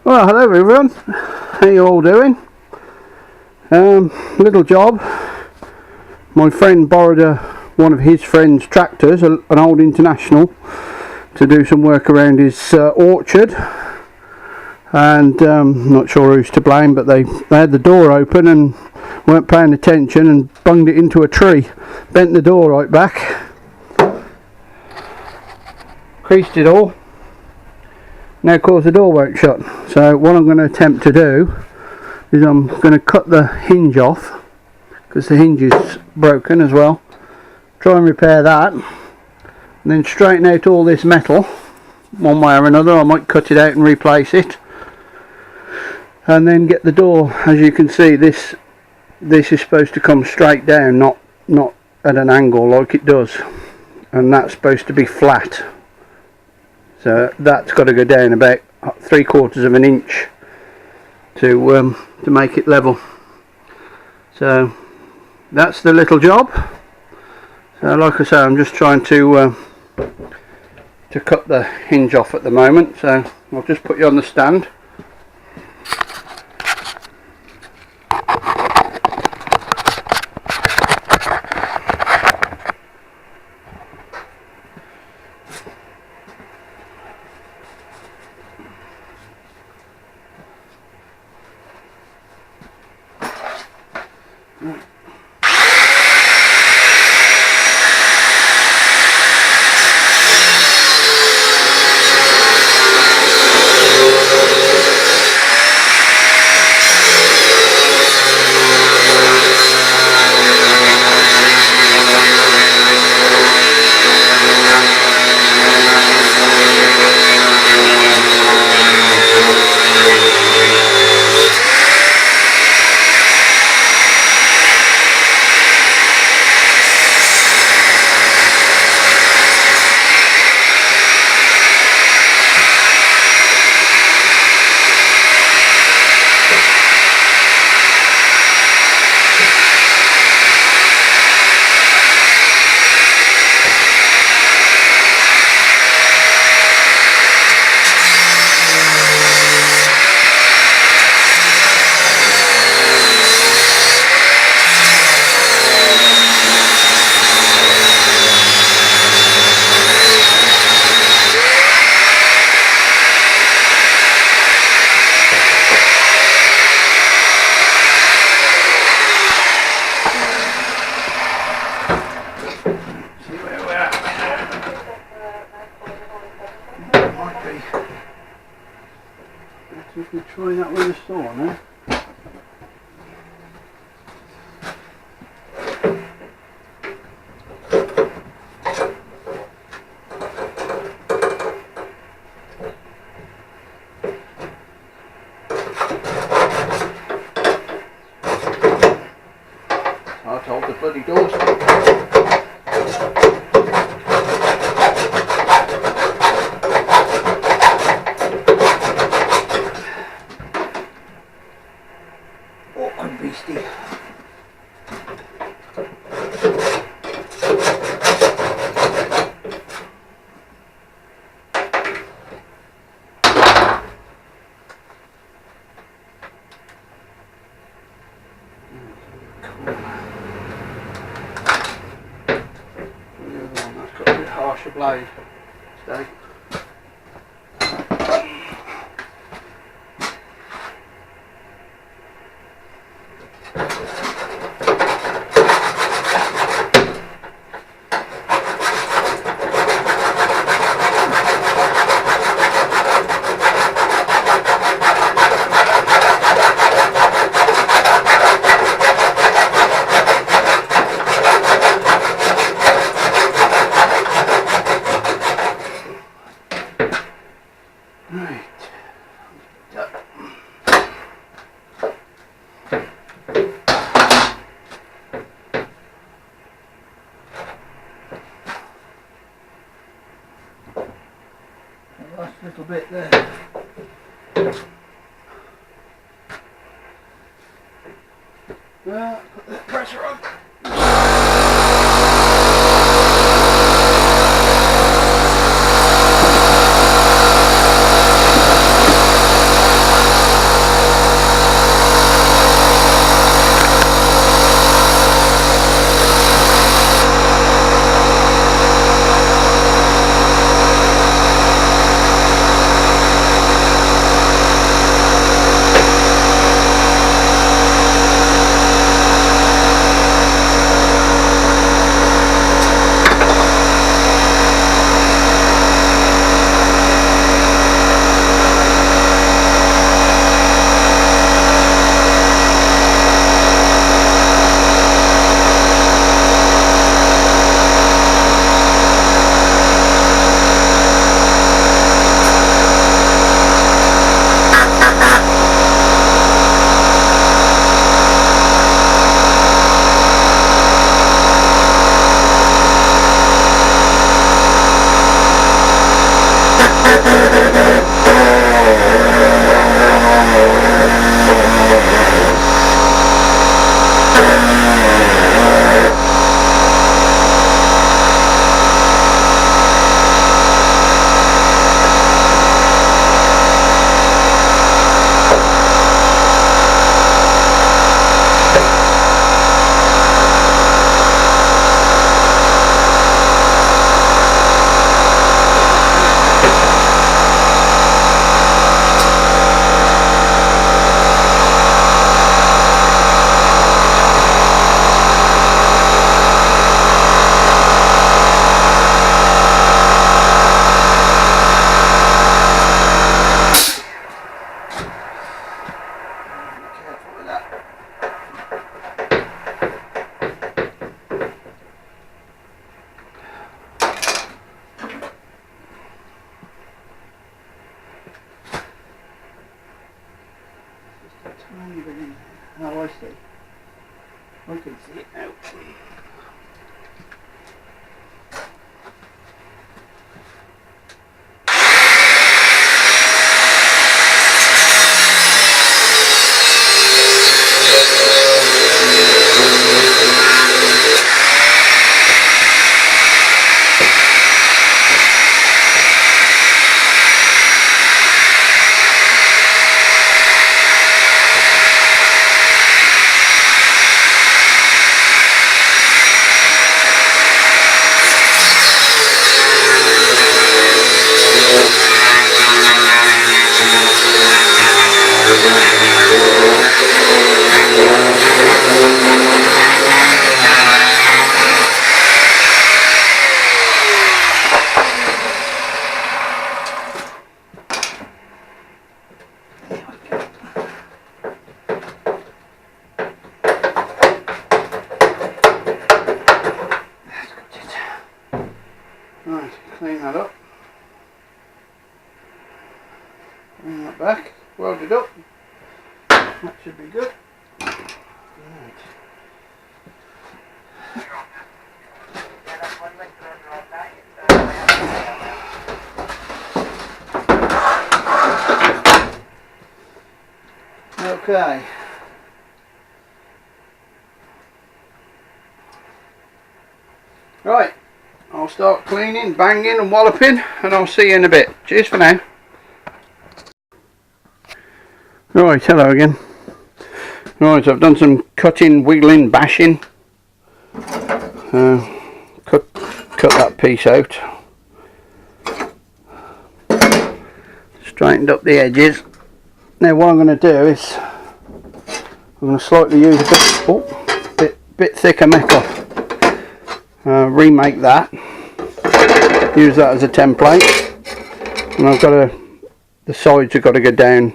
Well, hello everyone. How you all doing? Little job. My friend borrowed one of his friend's tractors, an old International, to do some work around his orchard. And not sure who's to blame, but they had the door open and weren't paying attention and bunged it into a tree. Bent the door right back. Creased it all. Now of course the door won't shut, so what I'm going to attempt to do is I'm going to cut the hinge off, because the hinge is broken as well. Try and repair that, and then straighten out all this metal one way or another. I might cut it out and replace it, and then get the door. As you can see, this is supposed to come straight down, not at an angle like it does, and that's supposed to be flat. So that's got to go down about 3/4 of an inch to make it level. So that's the little job. So like I say, I'm just trying to cut the hinge off at the moment. So I'll just put you on the stand. We can try that with the saw now. I told the bloody door stop. Beastie. That's got a bit harsher blade today. Last little bit there. Put the pressure on. I can see it now. Right, clean that up. Bring that back, weld it up. That should be good. Right. Okay. Right. I'll start cleaning, banging and walloping, and I'll see you in a bit. Cheers for now. Right, hello again. Right, I've done some cutting, wiggling, bashing. Cut that piece out. Straightened up the edges. Now what I'm going to do is I'm going to slightly use a bit thicker metal. Remake that. Use that as a template, and I've got the sides have got to go down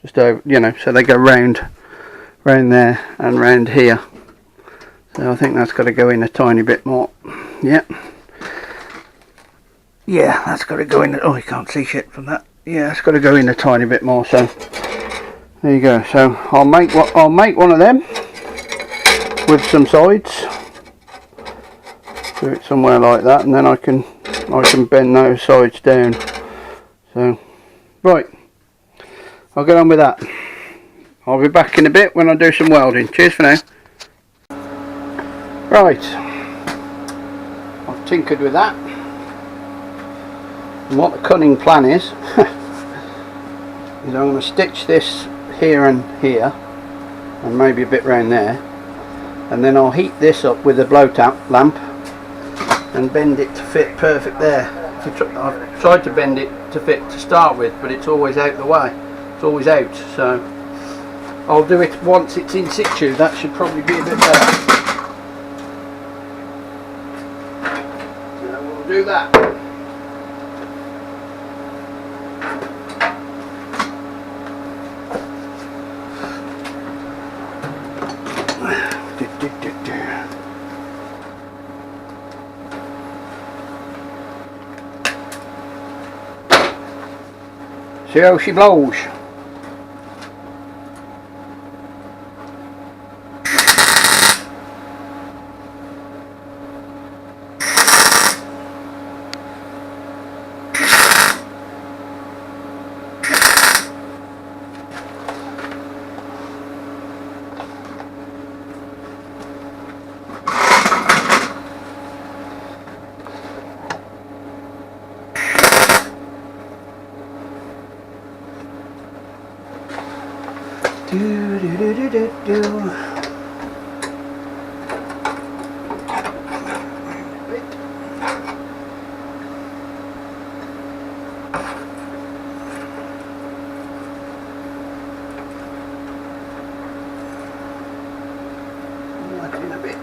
just over, you know, so they go round there and round here. So I think that's got to go in a tiny bit more. Yeah, that's got to go in. Oh, you can't see shit from that. Yeah, it's got to go in a tiny bit more. So there you go. So I'll make one of them with some sides. Do it somewhere like that, and then I can bend those sides down. So right, I'll get on with that. I'll be back in a bit when I do some welding. Cheers for now. Right, I've tinkered with that, and what the cunning plan is I'm going to stitch this here and here, and maybe a bit round there, and then I'll heat this up with a blow lamp and bend it to fit perfect there. I've tried to bend it to fit to start with, but it's always out the way. It's always out, so I'll do it once it's in situ. That should probably be a bit better. So we'll do that. See how she blows. In a bit.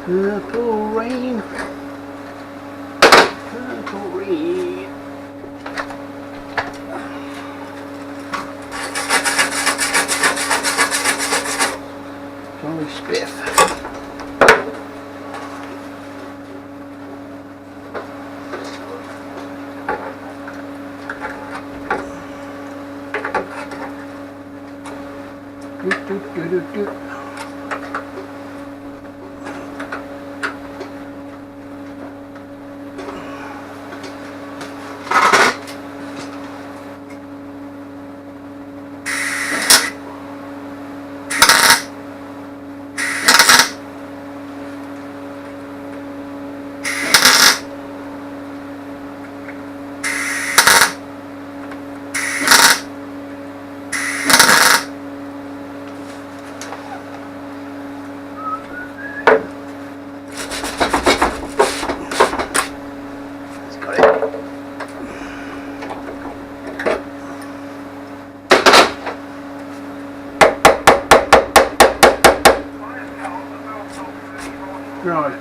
Purple rain. Purple rain. Jolly spiff. Do. Right.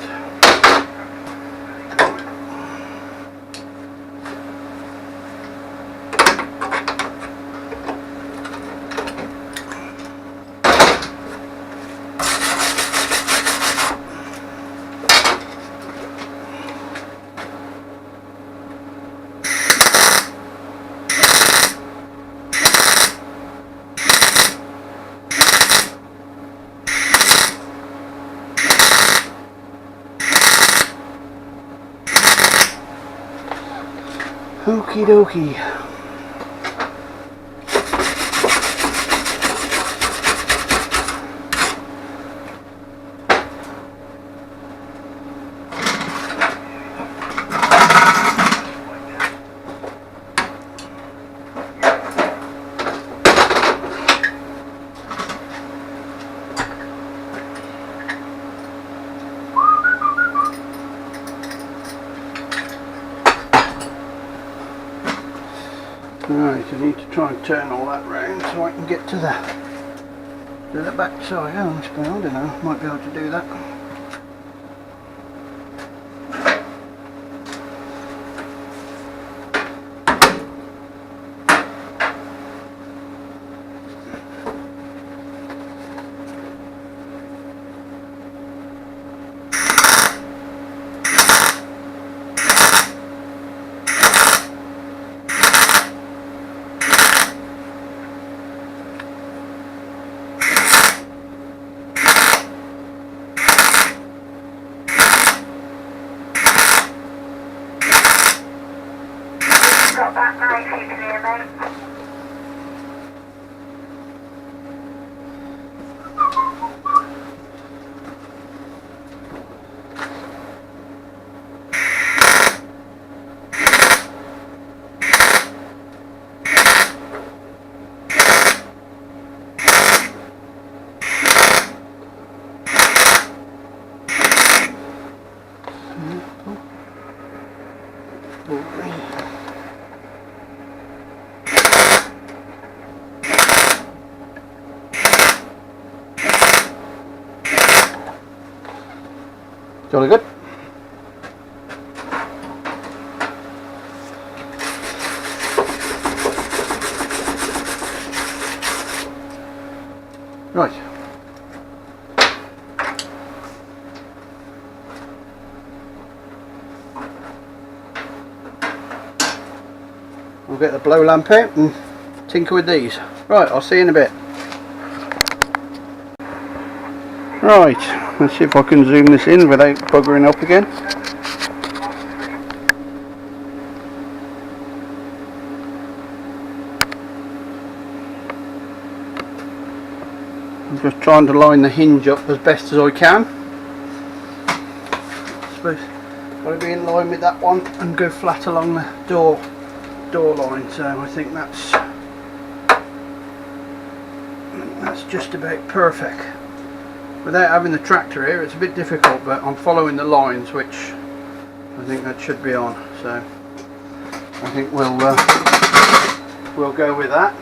Okie dokie. Right, I need to try and turn all that round so I can get to the back side. Oh, I don't know, might be able to do that. Got that now if you can hear me. Jolly good. Right. We'll get the blow lamp out and tinker with these. Right, I'll see you in a bit. Right, let's see if I can zoom this in without buggering up again. I'm just trying to line the hinge up as best as I can. I suppose got to be in line with that one and go flat along the door line, so I think that's just about perfect. Without having the tractor here it's a bit difficult, but I'm following the lines which I think that should be on, so I think we'll go with that.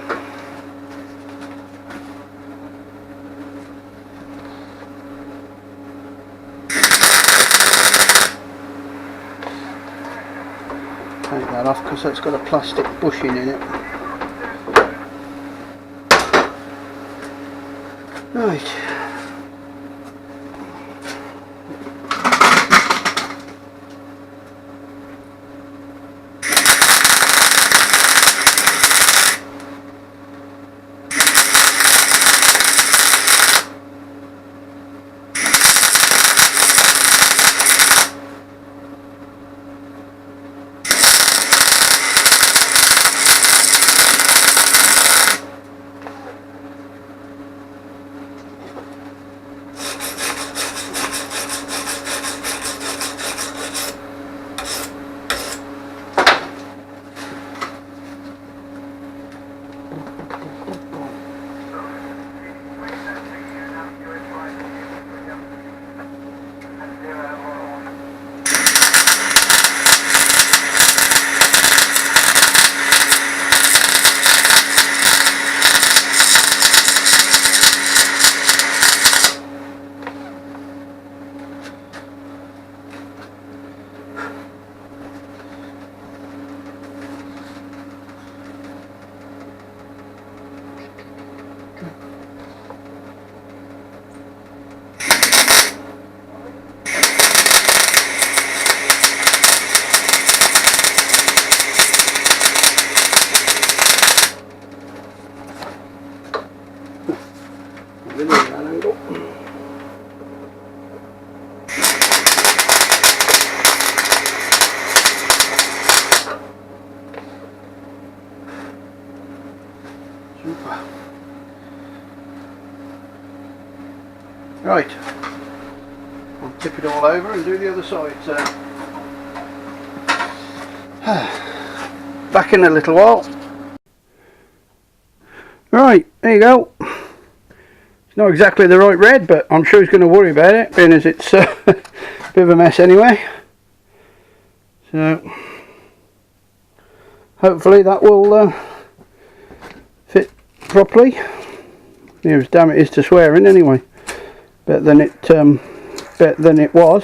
Take that off because that's got a plastic bushing in it. Right. Super. Right, I'll tip it all over and do the other side. So back in a little while. Right, there you go. It's not exactly the right red, but I'm sure he's going to worry about it, being as it's a bit of a mess anyway. So hopefully that will fit properly. As damn it is to swear in anyway. Better than it was.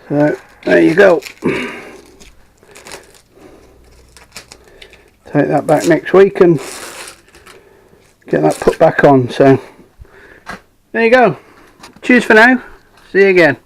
So there you go. Take that back next week and get that put back on. So there you go. Cheers for now. See you again.